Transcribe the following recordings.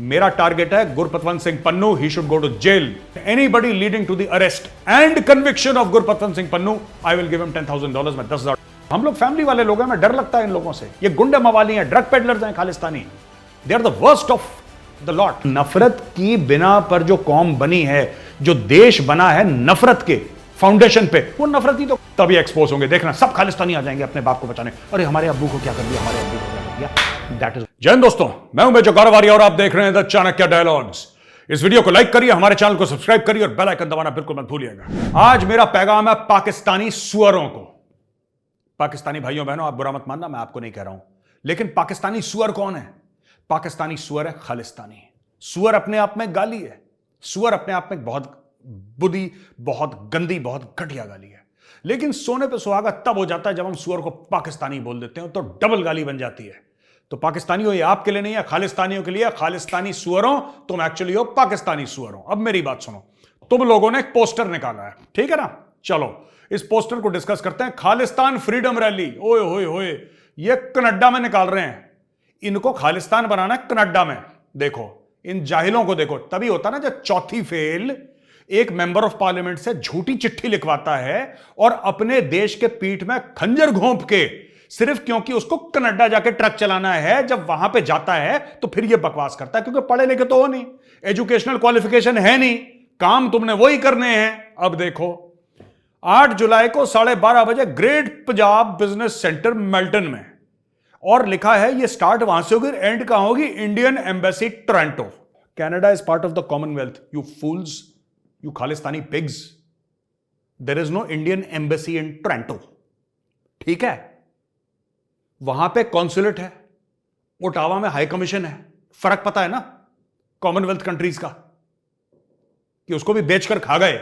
मेरा टारगेट है Gurpatwant Singh Pannun, he should go to jail. Anybody leading to the arrest and conviction of Gurpatwant Singh Pannun, I will give him $10,000. में 10,000. हम लोग family वाले लोग हैं, मैं डर लगता है इन लोगों से. ये गुंडे मवाली हैं, ड्रग पेडलर्स हैं, Khalistani. They are the worst of the lot. नफरत की बिना पर जो कौम बनी है, जो देश बना है नफरत के फाउंडेशन पे, वो नफरत ही तो तभी एक्सपोज होंगे. देखना सब खालिस्तानी आ जाएंगे अपने बाप को बचाने. अरे हमारे अब्बू को क्या कर दिया, हमारे अब्बू को क्या कर दिया. That is. जय हिंद दोस्तों, मैं हूं मेजर गौरव आर्या और आप देख रहे हैं द चाणक्य डायलॉग्स. इस वीडियो को लाइक करिए, हमारे चैनल को सब्सक्राइब करिए और बेल आइकन दबाना बिल्कुल मत भूलिएगा. आज मेरा पैगाम है पाकिस्तानी सुअरों को. पाकिस्तानी भाइयों बहनों, आप बुरा मत मानना, मैं आपको नहीं कह रहा हूं, लेकिन पाकिस्तानी सुअर कौन है? पाकिस्तानी सुअर है खालिस्तानी. सुअर अपने आप में गाली है. सुअर अपने आप में बहुत बुरी, बहुत गंदी, बहुत घटिया गाली है. लेकिन सोने पे सुहागा तब हो जाता है जब हम सुअर को पाकिस्तानी बोल देते हैं, तो डबल गाली बन जाती है. तो पाकिस्तानियों, ये आपके लिए नहीं है, खालिस्तानियों के लिए. खालिस्तानी सुअरों, तुम एक्चुअली हो पाकिस्तानी सुअरों. अब मेरी बात सुनो. तुम लोगों ने एक पोस्टर निकाला है, ठीक है ना? चलो इस पोस्टर को डिस्कस करते हैं. Khalistan freedom rally. ओए होए होए, ये कनाडा में निकाल रहे हैं. इनको खालिस्तान बनाना है कनाडा में. देखो इन जाहिलों को देखो. तभी होता ना जब चौथी फेल एक मेंबर ऑफ पार्लियामेंट से झूठी चिट्ठी लिखवाता है और अपने देश के पीठ में खंजर घोंप के, सिर्फ क्योंकि उसको कनाडा जाके ट्रक चलाना है, जब वहां पे जाता है तो फिर ये बकवास करता है. क्योंकि पढ़े लिखे तो हो नहीं, एजुकेशनल क्वालिफिकेशन है नहीं, काम तुमने वही करने हैं. अब देखो 8 जुलाई को 12:30 बजे ग्रेट पंजाब बिजनेस सेंटर मेल्टन में, और लिखा है ये स्टार्ट वहां से होगी, एंड कहां होगी? Indian embassy Toronto. Canada is part of the Commonwealth. You fools, you Khalistani pigs. There is no Indian embassy in Toronto. ठीक है, वहां पे कॉन्सुलेट है, ओटावा में हाई कमीशन है. फर्क पता है ना कॉमनवेल्थ कंट्रीज का, कि उसको भी बेचकर खा गए.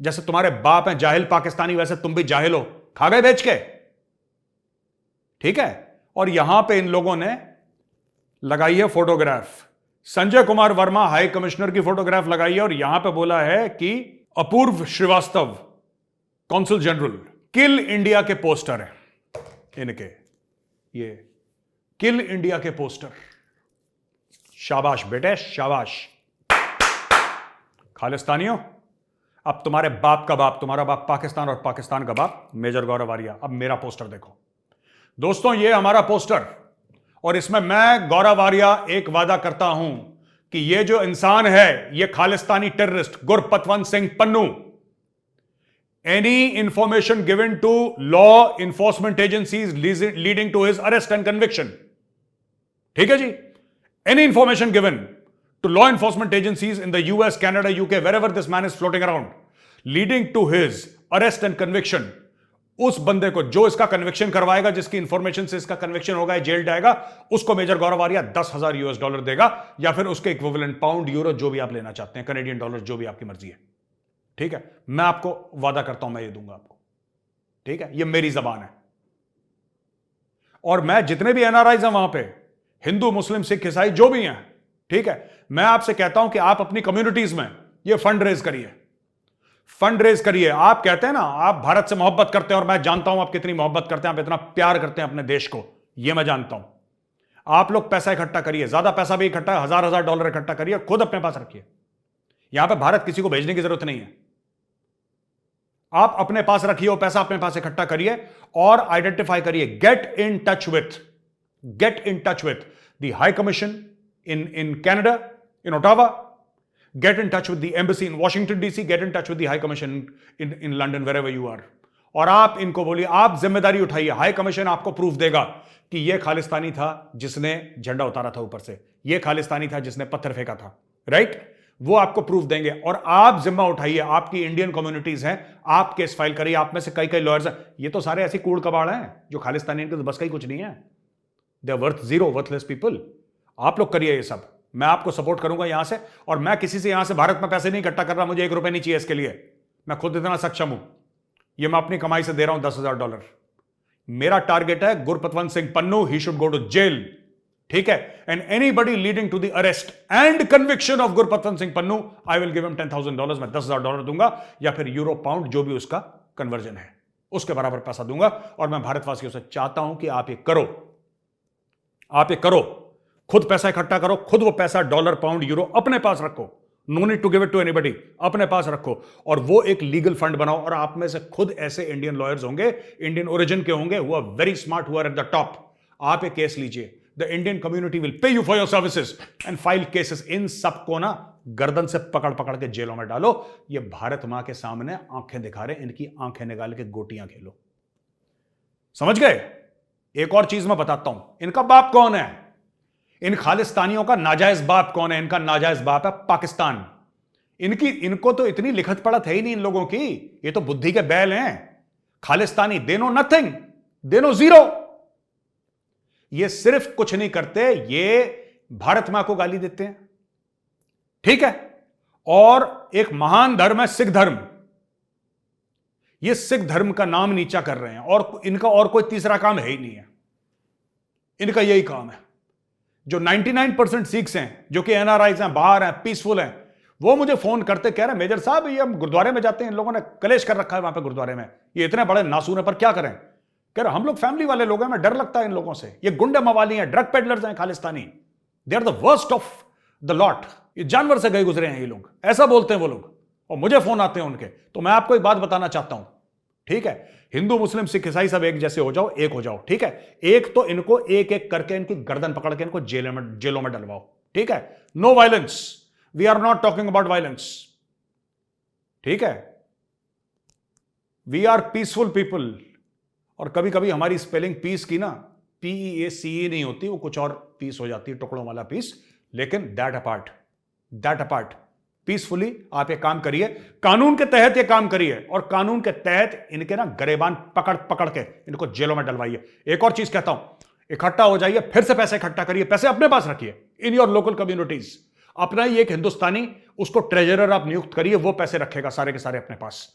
जैसे तुम्हारे बाप हैं जाहिल पाकिस्तानी, वैसे तुम भी जाहिल हो, खा गए बेच के. ठीक है. और यहां पे इन लोगों ने लगाई है photograph. Sanjay Kumar Verma high commissioner की फोटोग्राफ लगाई है, और यहां पे बोला है कि अपूर्व श्रीवास्तव कॉन्सुल जनरल. किल इंडिया के पोस्टर है इनके, ये किल इंडिया के पोस्टर. शाबाश बेटे, शाबाश. खालिस्तानियों, अब तुम्हारे बाप का बाप, तुम्हारा बाप पाकिस्तान और पाकिस्तान का बाप मेजर गौरव आर्या. अब मेरा पोस्टर देखो दोस्तों, ये हमारा पोस्टर, और इसमें मैं गौरव आर्या एक वादा करता हूं कि ये जो इंसान है, ये Khalistani terrorist Gurpatwant Singh Pannu, any information given to law enforcement agencies leading to his arrest and conviction, ठीक है जी, any information given to law enforcement agencies in the US, Canada, UK, wherever this man is floating around, leading to his arrest and conviction, उस बंदे को जो इसका conviction करवाएगा, जिसकी इंफॉर्मेशन से इसका कन्विक्शन होगा, जेल जाएगा, उसको मेजर गौरव आर्या $10,000 देगा, या फिर उसके इक्विवेलेंट पाउंड, यूरो, जो भी आप लेना चाहते हैं, कैनेडियन डॉलर, जो भी आपकी मर्जी है. ठीक है, मैं आपको वादा करता हूं, मैं ये दूंगा आपको. ठीक है, ये मेरी जबान है. और मैं जितने भी एनआरआईज हैं वहां पे, हिंदू, मुस्लिम, सिख, ईसाई, जो भी हैं, ठीक है, मैं आपसे कहता हूं कि आप अपनी कम्युनिटीज में ये फंड रेज करिए. फंड रेज करिए. आप कहते हैं ना आप भारत से मोहब्बत करते हैं, और मैं जानता हूं आप कितनी मोहब्बत करते हैं, आप इतना प्यार करते हैं अपने देश को, ये मैं जानता हूं. आप लोग पैसा इकट्ठा करिए, ज्यादा पैसा भी इकट्ठा, $1,000 इकट्ठा करिए, खुद अपने पास रखिए. यहां पे भारत किसी को भेजने की जरूरत नहीं है. आप अपने पास रखिए, वो पैसा अपने पास इकट्ठा करिए और आइडेंटिफाई करिए. Get in touch with the high commission in Canada, in Ottawa. Get in touch with the embassy in Washington DC. Get in touch with the High Commission in London, wherever you are. और आप इनको बोलिए, आप जिम्मेदारी उठाइए. High commission आपको proof देगा कि यह खालिस्तानी था जिसने झंडा उतारा था ऊपर से, यह खालिस्तानी था जिसने पत्थर फेंका था, राइट? वो आपको प्रूफ देंगे, और आप जिम्मा उठाइए. आपकी इंडियन कम्युनिटीज हैं, आप केस फाइल करिए. आप में से कई लॉयर्स हैं, ये तो सारे ऐसी कूड़ कबाड़ हैं जो खालिस्तानी, इनके तो बस का ही कुछ नहीं है. They are worth zero, worthless people. आप लोग करिए ये सब, मैं आपको सपोर्ट करूंगा यहां से. और मैं किसी से यहां से भारत में पैसे नहीं इकट्ठा कर रहा, मुझे $1 नहीं चाहिए इसके लिए. मैं खुद इतना सक्षम हूं, ये मैं अपनी कमाई से दे रहा हूं $10,000. मेरा टारगेट है Gurpatwant Singh Pannun, he should go to jail. ठीक है, and anybody leading to the arrest and conviction of Gurpatwant Singh Pannun, I will give him $10,000. में $10,000 दूंगा, या फिर यूरो, पाउंड, जो भी उसका कन्वर्जन है, उसके बराबर पैसा दूंगा. और मैं भारतवासियों से चाहता हूं कि आप ये करो, आप ये करो. खुद पैसा इकट्ठा करो, खुद वो पैसा डॉलर पाउंड यूरो अपने पास रखो, no need to give it to anybody, अपने पास रखो और वो एक लीगल फंड बनाओ। और आप में से खुद ऐसे इंडियन लॉयर्स होंगे, इंडियन ओरिजिन के होंगे, who are very smart, who are at the top. आप एक केस लीजिए, the Indian community will pay you for your services and file cases. इन सबको ना गर्दन से पकड़ पकड़ के जेलों में डालो। ये भारत मां के सामने आंखें दिखा रहे, इनकी आंखें निकाल के गोटियां खेलो। समझ गए? एक और चीज मैं बताता हूं, इनका बाप कौन है, इन खालिस्तानियों का नाजायज बाप कौन है? इनका नाजायज बाप है पाकिस्तान। इनको तो इतनी लिखत पढ़त है ही नहीं इन लोगों की, ये तो बुद्धि के बैल हैं। Khalistani they know nothing, they know zero. ये सिर्फ कुछ नहीं करते, ये भारत मां को गाली देते हैं, ठीक है। और एक महान धर्म है सिख धर्म, ये सिख धर्म का नाम नीचा कर रहे हैं और इनका और कोई तीसरा काम है ही नहीं है, इनका यही काम है। जो 99% सिख्स हैं, जो कि एनआरआईज हैं, बाहर हैं, पीसफुल हैं, वो मुझे फोन करते कह रहे हैं मेजर साहब ये हम गुरुद्वारे में जाते हैं, इन लोगों ने कलेश कर रखा है वहां पे गुरुद्वारे में, ये इतने बड़े नासूर हैं पर क्या करें। कह रहे हम लोग फैमिली वाले लोग हैं, मैं डर लगता है इन लोगों से, ये गुंडे मवाली हैं, ड्रग पेडलर्स हैं Khalistani, they are the worst of the lot, ये जानवर से गए गुजरे हैं ये लोग, ऐसा बोलते हैं वो लोग। और मुझे फोन आते हैं उनके। तो मैं आपको एक बात बताना चाहता हूं, ठीक है, हिंदू मुस्लिम सिख ईसाई सब एक जैसे हो जाओ, एक हो जाओ, ठीक है। एक तो इनको एक एक करके इनकी गर्दन पकड़ के इनको जेलों में डलवाओ, ठीक है। No violence, we are not talking about violence, ठीक है। We are peaceful people. और कभी कभी हमारी स्पेलिंग पीस की ना PEACE नहीं होती, वो कुछ और पीस हो जाती है, टुकड़ों वाला पीस। लेकिन दैट अपार्ट पीसफुली आप ये काम करिए, कानून के तहत ये काम करिए, और कानून के तहत इनके ना गरेबान पकड़ पकड़ के इनको जेलों में डलवाइए। एक और चीज कहता हूं, इकट्ठा हो जाइए, फिर से पैसे इकट्ठा करिए, पैसे अपने पास रखिए इन योर लोकल कम्युनिटीज। अपना ही एक हिंदुस्तानी, उसको ट्रेजरर आप नियुक्त करिए, वो पैसे रखेगा सारे के सारे अपने पास।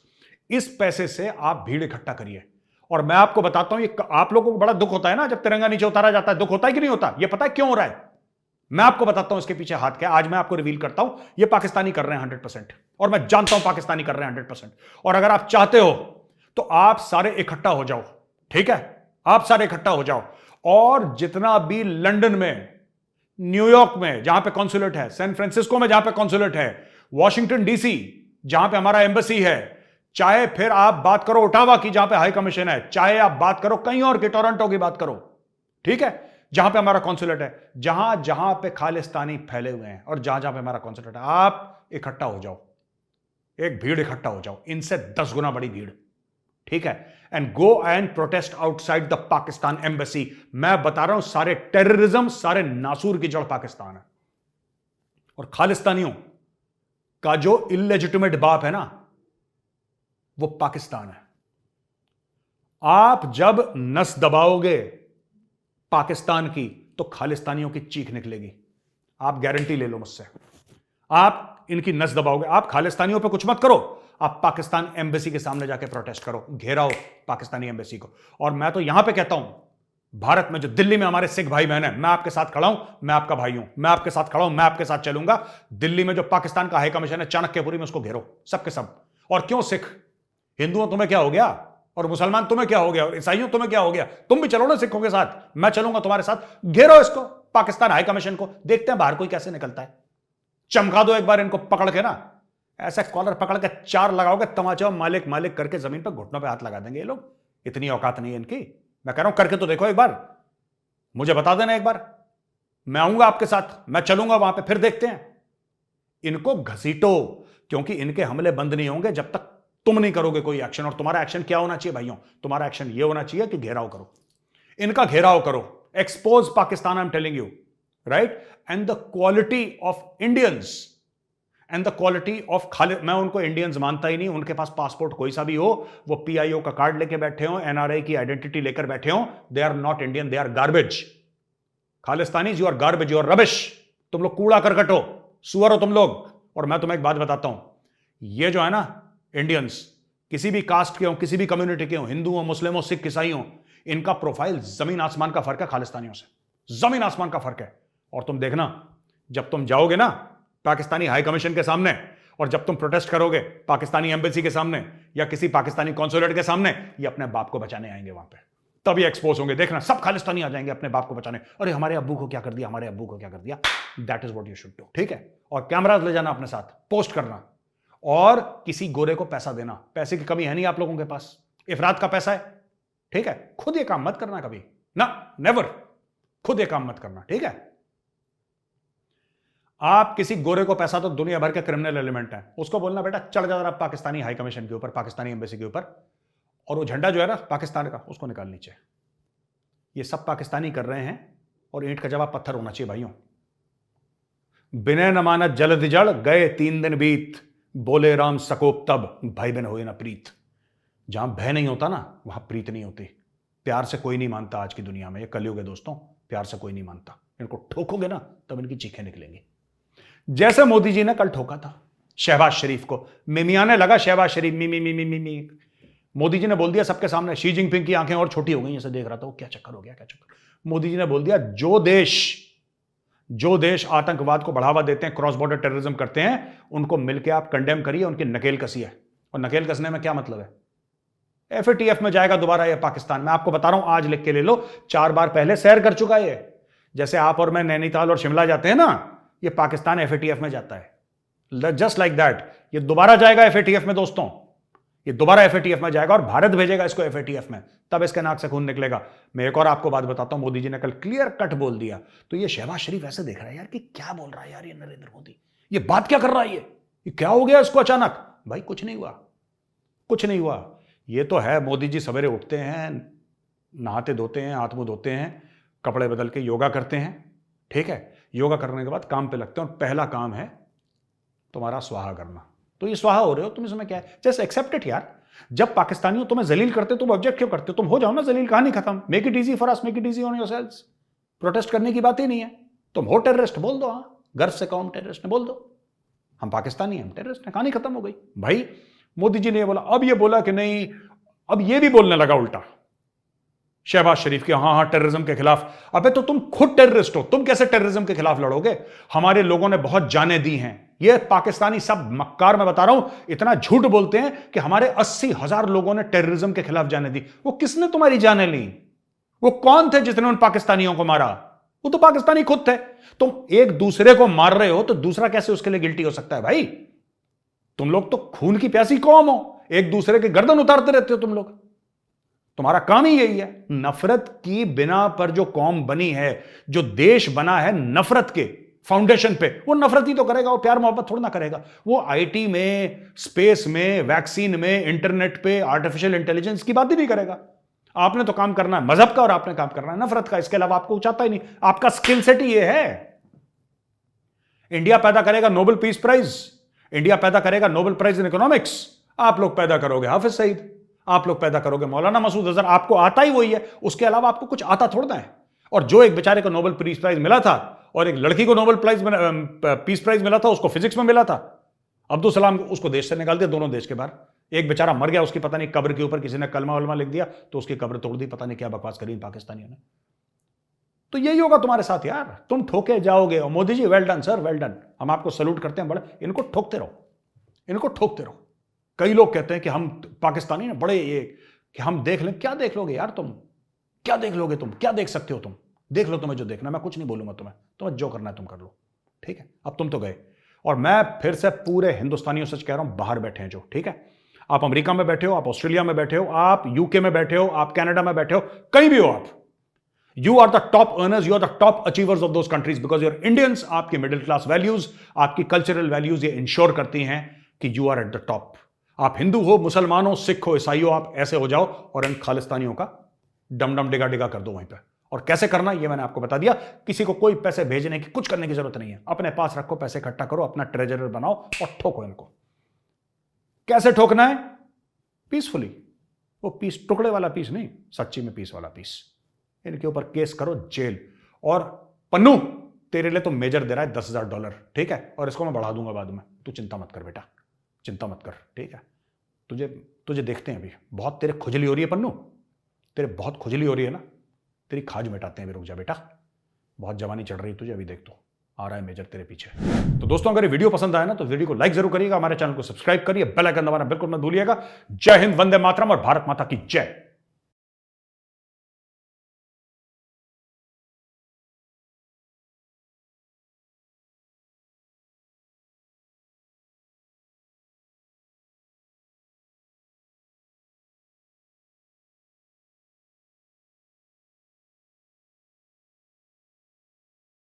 इस पैसे से आप भीड़ इकट्ठा करिए। और मैं आपको बताता हूं, ये आप लोगों को बड़ा दुख होता है ना जब तिरंगा नीचे उतारा जाता है, दुख होता है कि नहीं होता? ये पता है क्यों हो रहा है? मैं आपको बताता हूं इसके पीछे हाथ क्या है। आज मैं आपको रिवील करता हूं, ये पाकिस्तानी कर रहे हैं 100%, और मैं जानता हूं पाकिस्तानी कर रहे हैं 100%। और अगर आप चाहते हो तो आप सारे इकट्ठा हो जाओ, ठीक है, आप सारे इकट्ठा हो जाओ। और जितना भी लंदन में, न्यूयॉर्क में जहां पे कॉन्सुलेट है, सैन फ्रांसिस्को में जहां पे कॉन्सुलेट है, वॉशिंगटन DC जहां पे हमारा एम्बेसी है, चाहे फिर आप बात करो ओटावा की जहां पे हाई कमीशन है, चाहे आप बात करो कहीं और की, टोरंटो की बात करो, ठीक है, जहां पे हमारा कॉन्सुलेट है, जहां जहां पे खालिस्तानी फैले हुए हैं और जहां जहां पे हमारा कॉन्सुलेट है, आप इकट्ठा हो जाओ, एक भीड़ इकट्ठा हो जाओ, इनसे 10 गुना बड़ी भीड़, ठीक है। And go and protest outside the Pakistan embassy. मैं बता रहा हूं, सारे टेररिज्म, सारे नासूर की जड़ पाकिस्तान है। और खालिस्तानियों का जो इलेजिटिमेट बाप है ना, वो पाकिस्तान है। आप जब नस दबाओगे पाकिस्तान की, तो खालिस्तानियों की चीख निकलेगी। आप गारंटी ले लो मुझसे। आप इनकी नस दबाओगे, आप खालिस्तानियों पे कुछ मत करो, आप पाकिस्तान एम्बेसी के सामने जाके प्रोटेस्ट करो, घेराओ पाकिस्तानी एम्बेसी को। और मैं तो यहां पे कहता हूं, भारत में जो दिल्ली में हमारे सिख भाई बहन है, मैं आपके साथ खड़ा हूं, मैं आपका भाई हूं, मैं आपके साथ खड़ा हूं, मैं आपके साथ चलूंगा। दिल्ली में जो पाकिस्तान का हाई कमीशन है चाणक्यपुरी में, उसको घेरो, सबके सब। और क्यों सिख, हिंदुओं तुम्हें क्या हो गया, और मुसलमान तुम्हें क्या हो गया, और ईसाइयों तुम्हें क्या हो गया? तुम भी चलो ना सिखों के साथ, मैं चलूंगा तुम्हारे साथ। घेरो इसको, पाकिस्तान हाई कमीशन को, देखते हैं बाहर कोई कैसे निकलता है। चमका दो एक बार इनको पकड़ के ना, ऐसा कॉलर पकड़ के 4 लगाओगे, तमाचा मालिक मालिक करके जमीन पर घुटनों पे हाथ लगा देंगे ये लोग। इतनी औकात नहीं है इनकी। मैं कह रहा हूं करके तो देखो एक बार, मुझे बता देना एक बार, मैं आऊंगा आपके साथ, मैं चलूंगा वहां पे, फिर देखते हैं। इनको घसीटो, क्योंकि इनके हमले बंद नहीं होंगे जब तक तुम नहीं करोगे कोई एक्शन। और तुम्हारा एक्शन क्या होना चाहिए भाइयों? तुम्हारा एक्शन ये होना चाहिए कि घेराव करो, इनका घेराव करो, expose Pakistan, I am telling you, right. And the quality of Indians and the quality of मैं उनको इंडियंस मानता ही नहीं, उनके पास पासपोर्ट कोई सा भी हो, वो PIO का कार्ड लेके बैठे हो, NRI की आइडेंटिटी लेकर बैठे हो, they are not Indian, they are garbage. Khalistani, you are garbage, you are rubbish, तुम लोग कूड़ा करकट हो, सुअर हो तुम लोग। और मैं तुम्हें एक बात बताता हूं, ये जो है ना इंडियंस, किसी भी कास्ट के हो, किसी भी कम्युनिटी के हो, हिंदू हो, मुस्लिम हो, सिख, ईसाई हो, इनका प्रोफाइल जमीन आसमान का फर्क है खालिस्तानियों से, जमीन आसमान का फर्क है। और तुम देखना, जब तुम जाओगे ना पाकिस्तानी हाई कमीशन के सामने, और जब तुम प्रोटेस्ट करोगे पाकिस्तानी एम्बेसी के सामने या किसी पाकिस्तानी कॉन्सुलेट के सामने, ये अपने बाप को बचाने आएंगे वहां पे। तब ये एक्सपोज होंगे। देखना सब खालिस्तानी आ जाएंगे अपने बाप को बचाने, अरे हमारे अब्बू को क्या कर दिया, हमारे अब्बू को क्या कर दिया। That is what you should do, ठीक है। और कैमराज ले जाना अपने साथ, पोस्ट करना, और किसी गोरे को पैसा देना। पैसे की कमी है नहीं आप लोगों के पास, इफरात का पैसा है, ठीक है। खुद ये काम मत करना कभी ना, नेवर, खुद ये काम मत करना, ठीक है। आप किसी गोरे को पैसा, तो दुनिया भर के क्रिमिनल एलिमेंट है, उसको बोलना बेटा चढ़ जा रहा पाकिस्तानी हाई कमीशन के ऊपर, पाकिस्तानी एम्बेसी के ऊपर, और वो झंडा जो है ना पाकिस्तान का, उसको निकाल नीचे। ये सब पाकिस्तानी कर रहे हैं, और ईंट का जवाब पत्थर होना चाहिए भाइयों। बिना नमानत जलद जड़ गए 3 दिन बीत, बोले राम सकोप तब भाई बहन होए ना प्रीत। जहां भय नहीं होता ना, वहां प्रीत नहीं होती। प्यार से कोई नहीं मानता आज की दुनिया में, ये कलयुग है दोस्तों, प्यार से कोई नहीं मानता। इनको ठोकोगे ना तब इनकी चीखें निकलेंगी। जैसे मोदी जी ने कल ठोका था शहबाज शरीफ को, मिमियाने लगा शहबाज शरीफ मी मी मी मी मी मी। मोदी जी ने बोल दिया सबके सामने, शी जिनपिंग की आंखें और छोटी हो गई, ऐसे देख रहा था वो, क्या चक्कर हो गया, क्या चक्कर। मोदी जी ने बोल दिया जो देश आतंकवाद को बढ़ावा देते हैं, क्रॉस बॉर्डर टेररिज्म करते हैं, उनको मिलकर आप कंडेम करिए, उनकी नकेल कसिए। और नकेल कसने में क्या मतलब है, एफएटीएफ में जाएगा दोबारा ये पाकिस्तान। मैं आपको बता रहा हूं, आज लिख के ले लो, 4 बार पहले सैर कर चुका है ये। जैसे आप और मैं नैनीताल और शिमला जाते हैं ना, ये पाकिस्तान एफएटीएफ में जाता है, जस्ट लाइक दैट। ये दोबारा जाएगा एफएटीएफ में दोस्तों, ये दोबारा एफएटीएफ में जाएगा, और भारत भेजेगा इसको एफएटीएफ में, तब इसके नाक से खून निकलेगा। मैं एक और आपको बात बताता हूं, मोदी जी ने कल क्लियर कट बोल दिया। तो ये शहबाज शरीफ ऐसे देख रहा है यार कि क्या बोल रहा है यार ये नरेंद्र मोदी, ये बात क्या कर रहा है, ये क्या हो गया इसको अचानक। भाई कुछ नहीं हुआ, कुछ नहीं हुआ। ये तो है, मोदी जी सवेरे उठते हैं, नहाते धोते हैं, हाथ मुंह धोते हैं, कपड़े बदल के योगा करते हैं, ठीक है। योगा करने के बाद काम पे लगते हैं, और पहला काम है तुम्हारा स्वाहा करना। तो ये स्वाहा हो रहे हो तुम, इसमें क्या है, जस्ट एक्सेप्ट इट यार। जब पाकिस्तानियों तुम्हें जलील करते तुम ऑब्जेक्ट क्यों करते हो, तुम हो जाओ ना जलील, कहानी खत्म। Make it easy for us, make it easy on yourselves. Protest करने की बात ही नहीं है, तुम हो टेररिस्ट बोल दो, हाँ गर्व से कहो हम टेररिस्ट बोल दो, हम पाकिस्तानी हैं, हम टेररिस्ट हैं, कहानी खत्म हो गई। भाई मोदी जी ने ये बोला, अब ये बोला कि नहीं, अब ये भी बोलने लगा उल्टा शहबाज शरीफ के, हाँ हाँ टेररिज्म के खिलाफ। अबे तो तुम खुद टेररिस्ट हो, तुम कैसे टेररिज्म के खिलाफ लड़ोगे। हमारे लोगों ने बहुत जानें दी हैं, ये पाकिस्तानी सब मक्कार, मैं बता रहा हूं, इतना झूठ बोलते हैं कि हमारे 80,000 लोगों ने टेररिज्म के खिलाफ जानें दी। वो किसने तुम्हारी जानें ली, वो कौन थे जिसने उन पाकिस्तानियों को मारा, वो तो पाकिस्तानी खुद थे। तुम एक दूसरे को मार रहे हो तो दूसरा कैसे उसके लिए गिल्टी हो सकता है भाई। तुम लोग तो खून की प्यासी कौम हो, एक दूसरे के गर्दन उतारते रहते हो तुम लोग, तुम्हारा काम ही यही है। नफरत की बिना पर जो कौम बनी है, जो देश बना है नफरत के फाउंडेशन पे, वो नफरत ही तो करेगा, वो प्यार मोहब्बत थोड़ा ना करेगा। वो आईटी में, स्पेस में, वैक्सीन में, इंटरनेट पे, आर्टिफिशियल इंटेलिजेंस की बात ही नहीं करेगा। आपने तो काम करना है मजहब का, और आपने काम करना है नफरत का, इसके अलावा आपको चाहता ही नहीं। आपका स्किल सेट ही ये है। इंडिया पैदा करेगा नोबेल पीस प्राइज, इंडिया पैदा करेगा नोबेल प्राइज इन इकोनॉमिक्स, आप लोग पैदा करोगे हाफिज सईद, आप लोग पैदा करोगे मौलाना मसूद अजहर। आपको आता ही वही है, उसके अलावा आपको कुछ आता थोड़ा है। और जो एक बेचारे को नोबेल पीस प्राइज मिला था, और एक लड़की को नोबेल पीस प्राइज मिला था, उसको फिजिक्स में मिला था, अब्दुल सलाम, उसको देश से निकाल दिया, दोनों देश के बाहर। एक बेचारा मर गया, उसकी पता नहीं कब्र के ऊपर किसी ने कलमा वलमा लिख दिया, तो उसकी कब्र तोड़ दी, पता नहीं क्या बकवास करी इन पाकिस्तानियों ने। तो यही होगा तुम्हारे साथ यार, तुम ठोके जाओगे। और Modi ji well done sir, well done, हम आपको सैल्यूट करते हैं बड़े। इनको ठोकते रहो, इनको ठोकते रहो। कई लोग कहते हैं कि हम पाकिस्तानी ना बड़े ये, कि हम देख लें। क्या देख लोगे यार तुम, क्या देख लोगे तुम, क्या देख सकते हो तुम, देख लो तुम्हें जो देखना। मैं कुछ नहीं बोलूंगा तुम्हें जो करना है तुम कर लो, ठीक है। अब तुम तो गए, और मैं फिर से पूरे हिंदुस्तानियों से कह रहा हूं, बाहर बैठे हैं जो, ठीक है। आप अमेरिका में बैठे हो, आप ऑस्ट्रेलिया में बैठे हो, आप यूके में बैठे हो, आप कनाडा में बैठे हो, कहीं भी हो आप, you are the top earners, you are the top achievers of those countries, because you're Indians. आपकी मिडिल क्लास वैल्यूज, आपकी कल्चरल वैल्यूज ये इंश्योर करती हैं कि you are at the top. आप हिंदू हो, मुसलमान हो, सिख हो, ईसाई हो, आप ऐसे हो जाओ और इन खालिस्तानियों का डम डम डिगा डिगा कर दो वहीं पे। और कैसे करना ये मैंने आपको बता दिया। किसी को कोई पैसे भेजने की, कुछ करने की जरूरत नहीं है। अपने पास रखो, पैसे इकट्ठा करो, अपना ट्रेजरर बनाओ और ठोको इनको। कैसे ठोकना है? पीसफुली। वो पीस टुकड़े वाला पीस नहीं, सच्ची में पीस वाला पीस। इनके ऊपर केस करो, जेल। और पन्नू, तेरे लिए तो मेजर दे रहा है $10,000, ठीक है। और इसको मैं बढ़ा दूंगा बाद में, तू चिंता मत कर बेटा, चिंता मत कर, ठीक है। तुझे देखते हैं अभी, बहुत तेरे खुजली हो रही है पन्नू, तेरे बहुत खुजली हो रही है ना, तेरी खाज मिटाते हैं अभी, रुक जा बेटा, बहुत जवानी चढ़ रही है तुझे अभी, देख तो आ रहा है मेजर तेरे पीछे। तो दोस्तों अगर ये वीडियो पसंद आया ना तो वीडियो को लाइक जरूर करिएगा, हमारे चैनल को सब्सक्राइब करिए, बेल आइकन दबाना बिल्कुल मत भूलिएगा। जय हिंद, वंदे मातरम और भारत माता की जय।